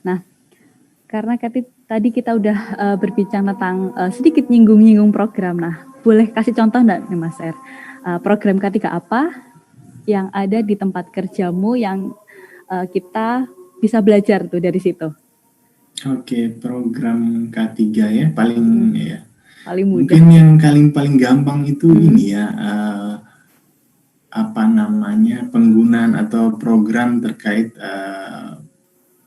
Nah, karena tadi kita udah berbincang tentang sedikit nyinggung-nyinggung program. Nah, boleh kasih contoh nggak nih Mas R? Program K3 apa yang ada di tempat kerjamu yang kita bisa belajar tuh dari situ? Oke, program K3 ya, paling paling mudah. Mungkin yang paling gampang itu ini ya, penggunaan atau program terkait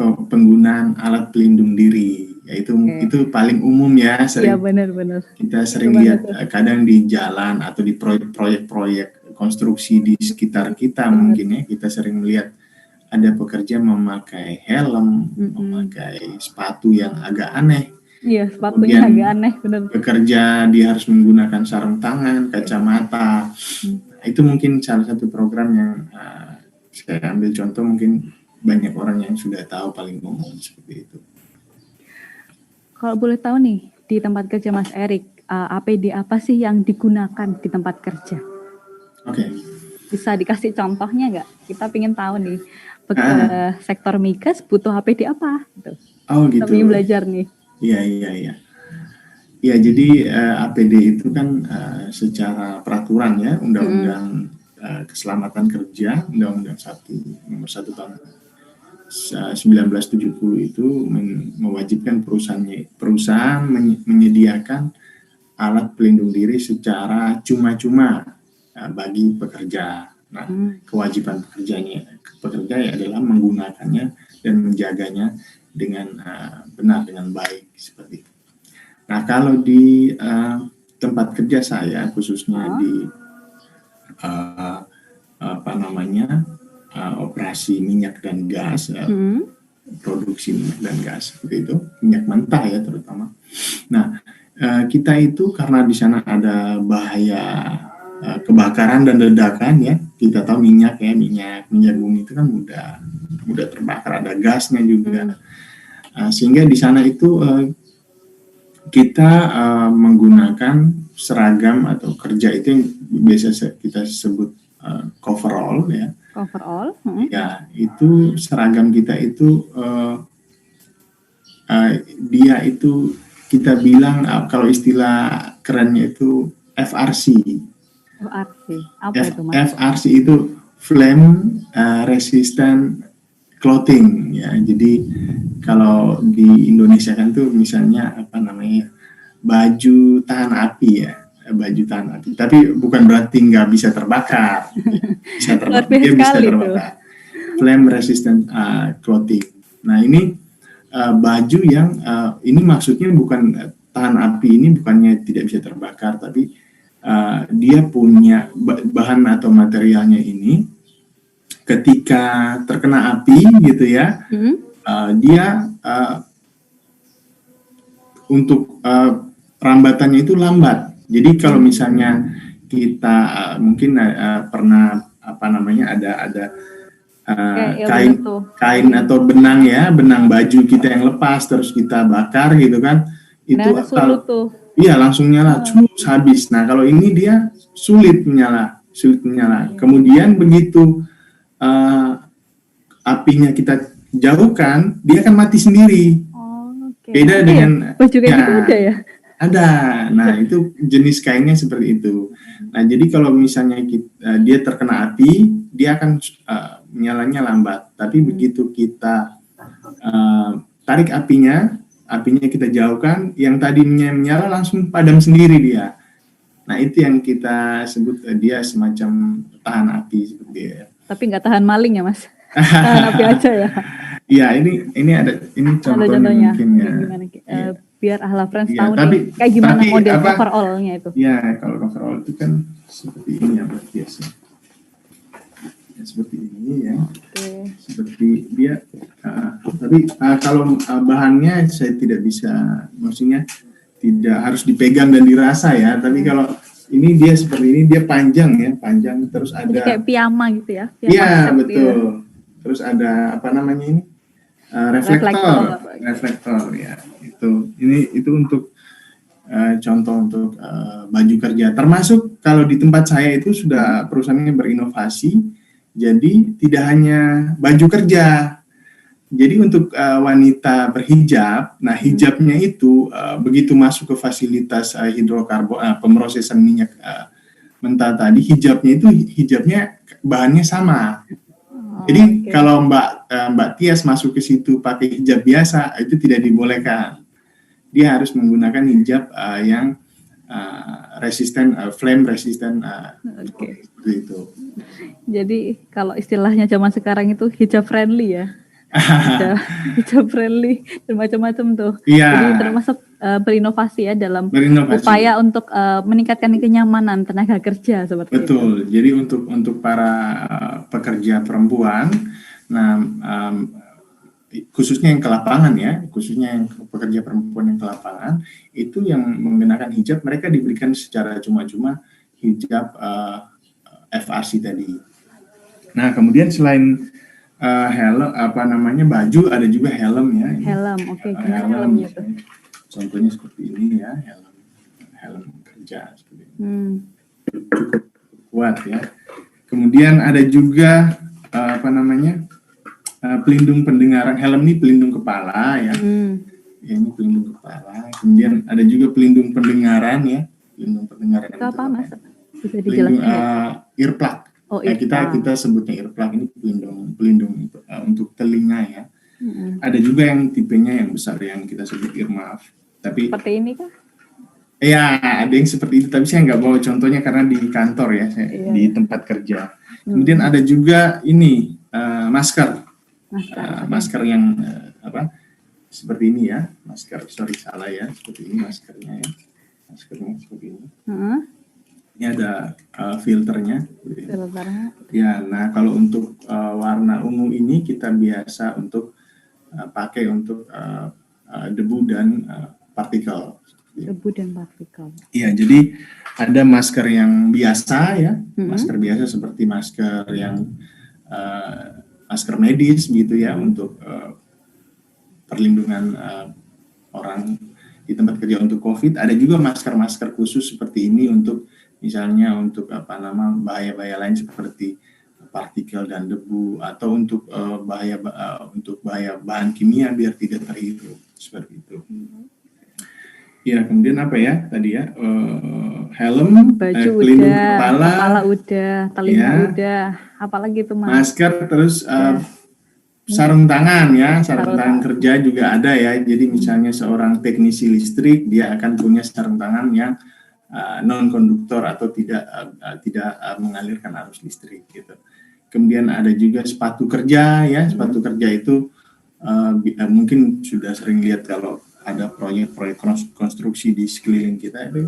penggunaan alat pelindung diri, yaitu itu paling umum ya, sering benar. kita sering lihat kadang di jalan atau di proyek-proyek konstruksi di sekitar kita. Mungkin ya kita sering melihat ada pekerja memakai helm, memakai sepatu yang agak aneh. Iya, sepatunya agak aneh, benar. Bekerja dia harus menggunakan sarung tangan, kacamata. Itu mungkin salah satu program yang saya ambil contoh, mungkin banyak orang yang sudah tahu, paling umum seperti itu. Kalau boleh tahu nih, di tempat kerja Mas Erik, APD apa sih yang digunakan di tempat kerja? Oke. Bisa dikasih contohnya nggak? Kita pengen tahu nih, sektor migas butuh APD apa? Gitu. Oh gitu. Kami belajar nih. Iya. Ya, jadi APD itu kan secara peraturan ya, Undang-Undang Keselamatan Kerja, Undang-Undang Nomor 1 tahun 1970 itu mewajibkan perusahaan menyediakan alat pelindung diri secara cuma-cuma bagi pekerja. Nah, kewajiban pekerja adalah menggunakannya dan menjaganya dengan benar, dengan baik, seperti itu. Nah, kalau di tempat kerja saya, khususnya di operasi minyak dan gas, produksi minyak dan gas, seperti itu, minyak mentah ya terutama. Nah, kita itu karena di sana ada bahaya kebakaran dan ledakan ya, kita tahu minyak bumi itu kan mudah terbakar, ada gasnya juga, sehingga di sana itu kita menggunakan seragam atau kerja itu yang biasa kita sebut coverall ya. Coverall. Ya, itu seragam kita itu dia itu kita bilang kalau istilah kerennya itu FRC. FRC. Apa itu Mas? FRC itu Flame Resistant Clothing ya. Jadi kalau di Indonesia kan tuh misalnya baju tahan api ya, baju tahan api. Tapi bukan berarti nggak bisa terbakar. Bisa terbakar. Flame resistant clothing. Nah, ini baju yang ini maksudnya bukan tahan api, ini bukannya tidak bisa terbakar, tapi dia punya bahan atau materialnya ini ketika terkena api gitu ya, dia untuk rambatannya itu lambat. Jadi kalau misalnya kita mungkin pernah ada kain atau benang baju kita yang lepas terus kita bakar gitu kan, itu iya langsung nyala, habis. Nah, kalau ini dia sulit menyala. Kemudian begitu apinya kita jauhkan, dia akan mati sendiri. Beda dengan baju kayak gitu ada ya? Ada. Nah, itu jenis kainnya seperti itu. Nah, jadi kalau misalnya dia terkena api, dia akan menyalanya lambat. Tapi begitu kita tarik apinya kita jauhkan, yang tadinya menyala langsung padam sendiri dia. Nah, itu yang kita sebut dia semacam tahan api seperti itu. Tapi nggak tahan maling ya, Mas? Tahan api aja ya? Iya, ini contohnya mungkin ya. Biar ahla friends tahu nih kayak gimana model coverall-nya itu. Ya, kalau coverall itu kan seperti ini ya, biasa. Ya, seperti ini ya. Seperti dia. Tapi kalau bahannya saya tidak bisa, maksudnya tidak harus dipegang dan dirasa ya. Tapi kalau ini dia seperti ini, dia panjang terus ada. Jadi kayak piyama gitu ya? Iya, betul. Terus ada ini? Reflektor ya. Itu untuk contoh untuk baju kerja. Termasuk kalau di tempat saya itu sudah perusahaannya berinovasi, jadi tidak hanya baju kerja, Jadi untuk wanita berhijab, nah hijabnya itu begitu masuk ke fasilitas pemrosesan minyak mentah tadi, hijabnya bahannya sama. Jadi Oke. kalau Mbak Tias masuk ke situ pakai hijab biasa, itu tidak dibolehkan. Dia harus menggunakan hijab yang flame resistant, Oke. seperti itu. Jadi kalau istilahnya zaman sekarang itu hijab friendly ya. Hijab friendly dan macam-macam tuh. Iya. Jadi termasuk berinovasi ya dalam Berinovasi. upaya untuk meningkatkan kenyamanan tenaga kerja seperti itu. Betul. Jadi untuk para pekerja perempuan, nah khususnya yang ke lapangan ya, khususnya yang pekerja perempuan yang ke lapangan, itu yang menggunakan hijab, mereka diberikan secara cuma-cuma hijab FRC tadi. Nah, kemudian selain helm, baju, ada juga helm ya. Helm, oke. Gimana helmnya tuh? Contohnya seperti ini ya, helm kerja seperti ini. Cukup kuat ya. Kemudian ada juga pelindung pendengaran. Helm ini pelindung kepala ya. Ya, ini pelindung kepala. Kemudian ada juga pelindung pendengaran ya. Pelindung pendengaran. Itu apa Mas? Bisa pelindung dijelaskan? earplug. Oh, kita sebutnya earplug, ini pelindung untuk telinga ya. Ada juga yang tipenya yang besar yang kita sebut earmuff. Tapi seperti ini kah? Ya, ada yang seperti itu, tapi saya nggak bawa contohnya karena di kantor ya, di tempat kerja. Kemudian ada juga ini masker. Masker yang seperti ini ya, masker, salah ya, seperti ini maskernya ya, maskernya seperti ini. Ini ada filternya. Ya, nah kalau untuk warna ungu ini kita biasa untuk pakai untuk debu dan partikel. Debu dan partikel. Iya, jadi ada masker yang biasa ya, masker biasa seperti masker yang masker medis gitu ya, untuk perlindungan orang di tempat kerja untuk COVID. Ada juga masker-masker khusus seperti ini untuk misalnya untuk bahaya-bahaya lain seperti partikel dan debu, atau untuk bahaya bahan kimia biar tidak terhirup seperti itu. Ya, kemudian apa ya tadi ya, helm, baju pelindung udah, kepala udah, telinga ya, udah, apalagi itu Mas? Masker, terus sarung tangan ya, sarung tangan kerja juga ada ya. Jadi misalnya seorang teknisi listrik, dia akan punya sarung tangan yang non konduktor atau tidak mengalirkan arus listrik gitu. Kemudian ada juga sepatu kerja ya, sepatu kerja itu mungkin sudah sering lihat kalau ada proyek-proyek konstruksi di sekeliling kita itu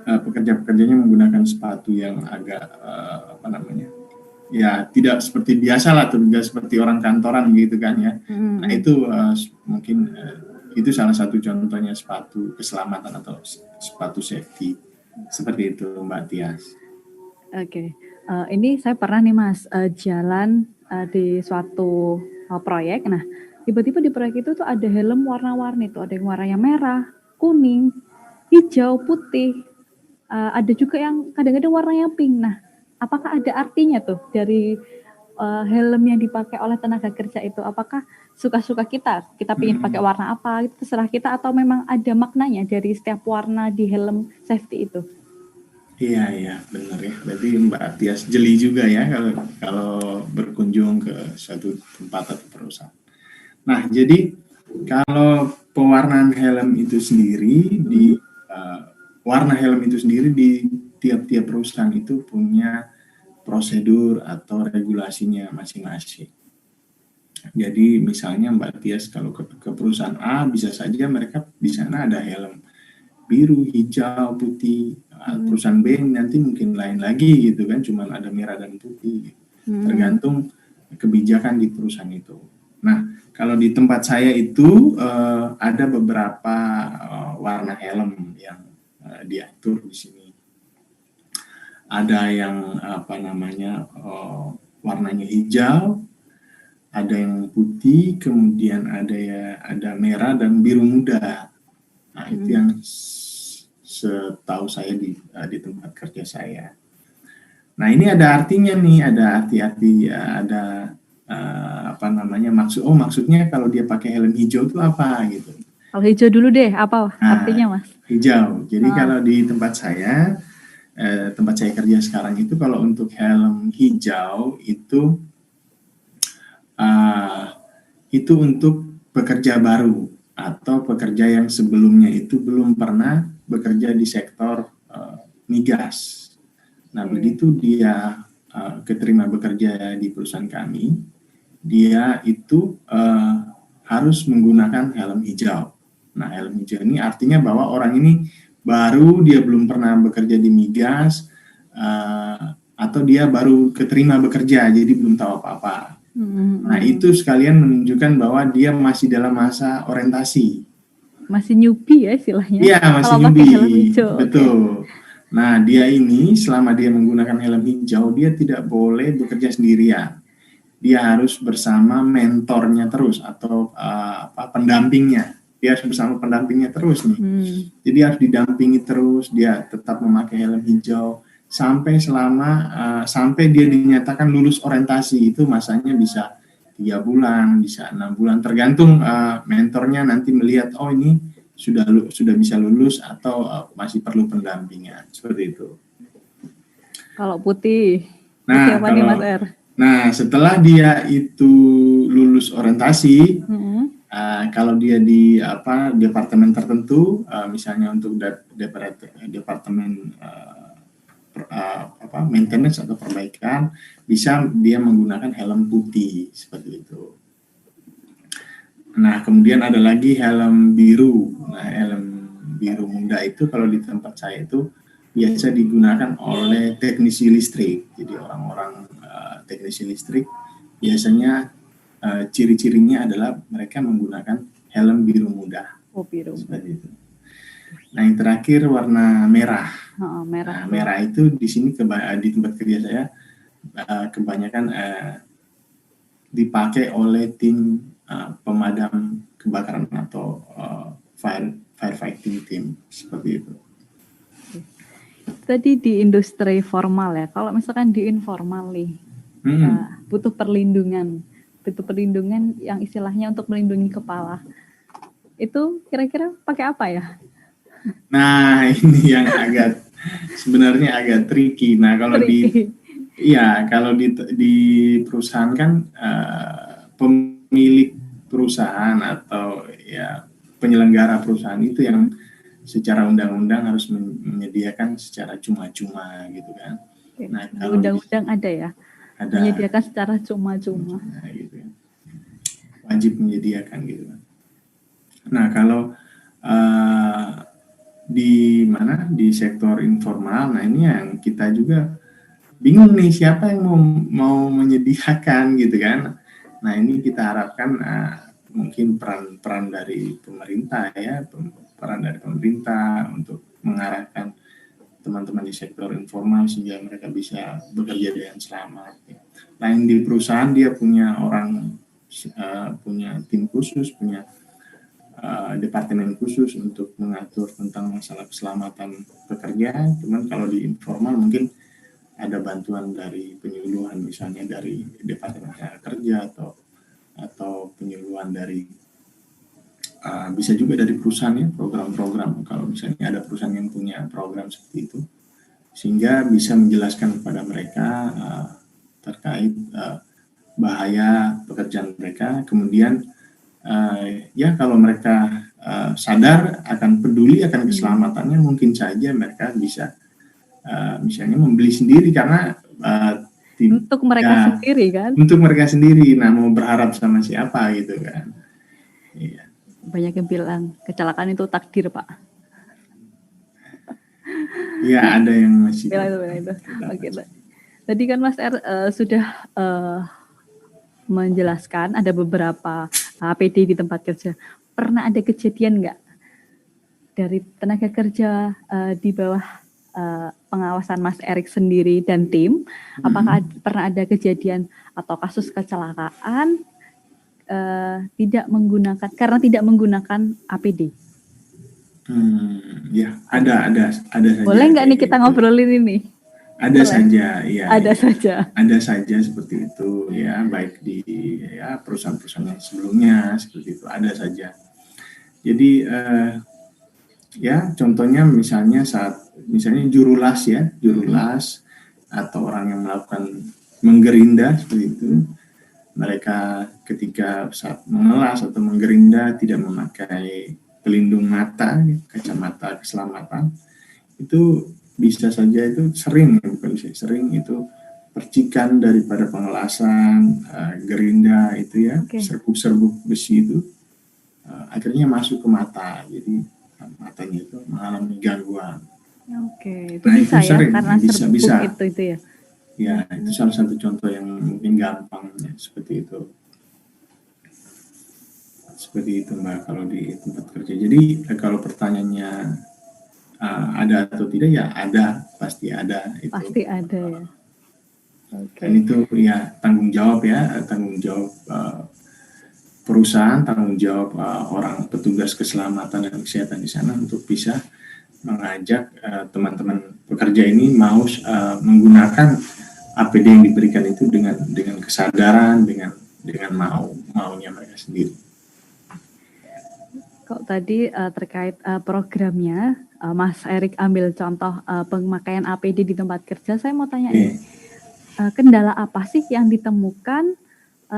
pekerja-pekerjanya menggunakan sepatu yang agak ya tidak seperti biasa lah, tidak seperti orang kantoran gitu kan ya. Nah itu mungkin itu salah satu contohnya sepatu keselamatan atau sepatu safety seperti itu Mbak Tias. Oke. Ini saya pernah nih Mas jalan di suatu proyek. Nah, tiba-tiba di proyek itu tuh ada helm warna-warni tuh, ada yang warnanya merah, kuning, hijau, putih. Ada juga yang kadang-kadang warnanya pink. Nah, apakah ada artinya tuh dari helm yang dipakai oleh tenaga kerja itu? Apakah suka-suka kita ingin pakai warna apa, itu terserah kita, atau memang ada maknanya dari setiap warna di helm safety itu? Iya benar ya. Berarti Mbak Tias jeli juga ya kalau berkunjung ke suatu tempat atau perusahaan. Nah, jadi kalau pewarnaan helm itu sendiri warna helm itu sendiri di tiap-tiap perusahaan itu punya prosedur atau regulasinya masing-masing. Jadi misalnya Mbak Tias kalau ke perusahaan A, bisa saja mereka di sana ada helm biru, hijau, putih. Perusahaan B nanti mungkin lain lagi gitu kan, cuma ada merah dan putih. Tergantung kebijakan di perusahaan itu. Nah, kalau di tempat saya itu ada beberapa warna helm yang diatur di sini. Ada yang warnanya hijau, ada yang putih, kemudian ada merah dan biru muda. Nah, itu yang setahu saya di tempat kerja saya. Nah, ini ada artinya nih, ada arti-arti, ada apa namanya, maksudnya kalau dia pakai helm hijau itu apa gitu. Kalau hijau dulu deh, apa Nah, artinya Mas? hijau. Jadi Ah, kalau di tempat saya kerja sekarang itu, kalau untuk helm hijau uh, itu untuk pekerja baru atau pekerja yang sebelumnya itu belum pernah bekerja di sektor migas. Nah, oke. begitu dia keterima bekerja di perusahaan kami, dia itu harus menggunakan helm hijau. Nah, helm hijau ini artinya bahwa orang ini baru, dia belum pernah bekerja di migas, atau dia baru keterima bekerja, jadi belum tahu apa-apa. Nah, itu sekalian menunjukkan bahwa dia masih dalam masa orientasi. Masih newbie ya istilahnya. Iya, masih Kalau pakai helm newbie, hijau, oke. betul. Nah, dia ini selama dia menggunakan helm hijau, dia tidak boleh bekerja sendirian. Dia harus bersama mentornya terus, atau pendampingnya. Dia harus bersama pendampingnya terus nih. Jadi harus didampingi terus, dia tetap memakai helm hijau sampai dia dinyatakan lulus orientasi. Itu masanya bisa 3 bulan, bisa 6 bulan, tergantung mentornya nanti melihat, oh ini sudah bisa lulus atau masih perlu pendampingan, seperti itu. Kalau putih, putih Nah, apa nih Mas R? setelah dia itu lulus orientasi, kalau dia di departemen tertentu, misalnya untuk departemen maintenance atau perbaikan, bisa dia menggunakan helm putih seperti itu. Nah, kemudian ada lagi helm biru. Nah, helm biru muda itu kalau di tempat saya itu biasa digunakan oleh teknisi listrik. Jadi orang-orang teknisi listrik biasanya ciri-cirinya adalah mereka menggunakan helm biru muda. Oh, biru. Seperti itu. Nah, yang terakhir warna merah. Merah. Nah, merah itu di sini di tempat kerja saya kebanyakan dipakai oleh tim pemadam kebakaran atau firefighting team, seperti itu. Tadi di industri formal ya. Kalau misalkan di informal nih, butuh perlindungan yang istilahnya untuk melindungi kepala. Itu kira-kira pakai apa ya? Nah, ini yang sebenarnya agak tricky. Nah, kalau di perusahaan kan pemilik perusahaan atau ya penyelenggara perusahaan itu yang secara undang-undang harus menyediakan secara cuma-cuma gitu kan. Nah, kalau undang-undang ada ya, menyediakan secara cuma-cuma. Nah, gitu ya. Wajib menyediakan gitu kan. Nah, kalau di sektor informal, nah ini yang kita juga bingung nih, siapa yang mau menyediakan gitu kan. Nah, ini kita harapkan mungkin peran dari pemerintah untuk mengarahkan teman-teman di sektor informal sehingga mereka bisa bekerja dengan selamat. Lain di perusahaan dia punya tim khusus, punya departemen khusus untuk mengatur tentang masalah keselamatan pekerja. Cuman kalau di informal mungkin ada bantuan dari penyuluhan, misalnya dari departemen kerja atau penyuluhan dari bisa juga dari perusahaan ya, program-program, kalau misalnya ada perusahaan yang punya program seperti itu, sehingga bisa menjelaskan kepada mereka terkait bahaya pekerjaan mereka. Kemudian ya kalau mereka sadar akan peduli akan keselamatannya, mungkin saja mereka bisa misalnya membeli sendiri karena untuk mereka sendiri kan. Untuk mereka sendiri, nah mau berharap sama siapa gitu kan. Iya. Banyak yang bilang kecelakaan itu takdir, Pak. Iya, ada yang masih bilang itu. Oke. Tadi kan Mas R sudah menjelaskan ada beberapa APD di tempat kerja. Pernah ada kejadian nggak dari tenaga kerja di bawah pengawasan Mas Erik sendiri dan tim, apakah pernah ada kejadian atau kasus kecelakaan tidak menggunakan APD? Ya, ada. Boleh nggak nih kita ngobrolin ini? ada Selain saja, ya, ada ya, saja. ada saja seperti itu, ya, baik di ya perusahaan-perusahaan yang sebelumnya seperti itu ada saja. Jadi ya contohnya misalnya jurulas ya, jurulas atau orang yang melakukan menggerinda seperti itu. Mereka ketika saat mengelas atau menggerinda tidak memakai pelindung mata, kacamata keselamatan, itu bisa saja itu sering, bukan bisa sering itu percikan daripada pengelasan gerinda itu ya, Oke. serbuk-serbuk besi itu akhirnya masuk ke mata, jadi matanya itu mengalami gangguan. Oke, itu Nah itu bisa ya sering, karena bisa serbuk bisa itu ya. ya, itu salah satu contoh yang mungkin gampang ya, seperti itu Mbak, kalau di tempat kerja. Jadi kalau pertanyaannya ada atau tidak, ya ada, pasti ada itu. Pasti ada ya. Oke. Dan itu ya tanggung jawab perusahaan, tanggung jawab orang petugas keselamatan dan kesehatan di sana untuk bisa mengajak teman-teman pekerja ini mau menggunakan APD yang diberikan itu dengan kesadaran, dengan maunya mereka sendiri. Kok tadi terkait programnya, Mas Erik ambil contoh pemakaian APD di tempat kerja, saya mau tanya ini, kendala apa sih yang ditemukan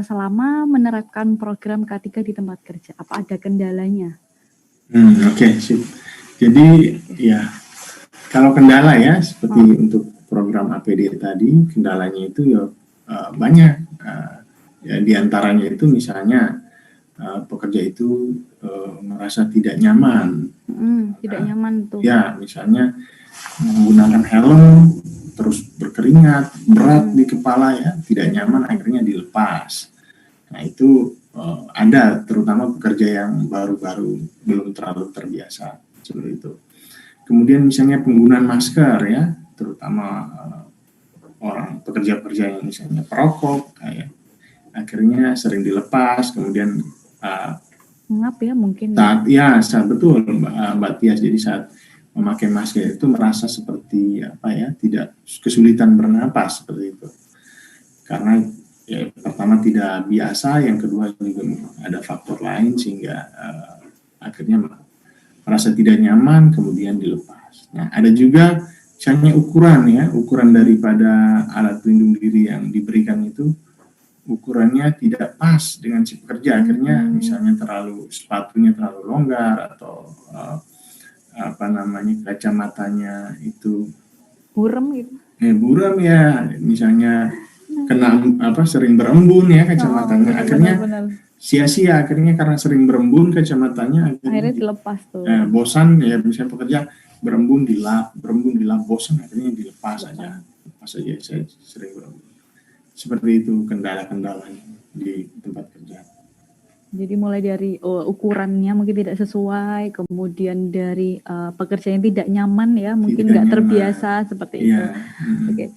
selama menerapkan program K3 di tempat kerja? Apa ada kendalanya? Oke, sip. Jadi ya kalau kendala ya seperti untuk program APD tadi, kendalanya itu ya banyak. Ya diantaranya itu misalnya pekerja itu merasa tidak nyaman. Tidak nyaman tuh. Ya, misalnya menggunakan helm terus berkeringat, berat di kepala ya, tidak nyaman, akhirnya dilepas. Nah itu ada, terutama pekerja yang baru-baru belum terlalu terbiasa seperti itu. Kemudian misalnya penggunaan masker ya, terutama orang pekerja-pekerja yang misalnya perokok, kayak akhirnya sering dilepas, kemudian ngap ya mungkin. Saat betul Mbak Tias, jadi saat memakai masker itu merasa seperti tidak kesulitan bernapas seperti itu, karena ya, pertama tidak biasa, yang kedua juga ada faktor lain sehingga akhirnya merasa tidak nyaman kemudian dilepas. Nah ada juga misalnya ukuran daripada alat pelindung diri yang diberikan itu ukurannya tidak pas dengan si pekerja, akhirnya misalnya sepatunya terlalu longgar atau kacamatanya itu buram gitu. Buram ya, misalnya kena sering berembun ya kacamatanya, akhirnya sia-sia, akhirnya karena sering berembun kacamatanya akhirnya dilepas tuh. Bosan ya, misalnya pekerja berembun dilap, bosan, akhirnya dilepas aja. Saya sering berembun. Seperti itu kendala-kendalanya di tempat kerja. Jadi mulai dari ukurannya mungkin tidak sesuai, kemudian dari pekerja yang tidak nyaman ya, mungkin nggak terbiasa seperti itu. Oke.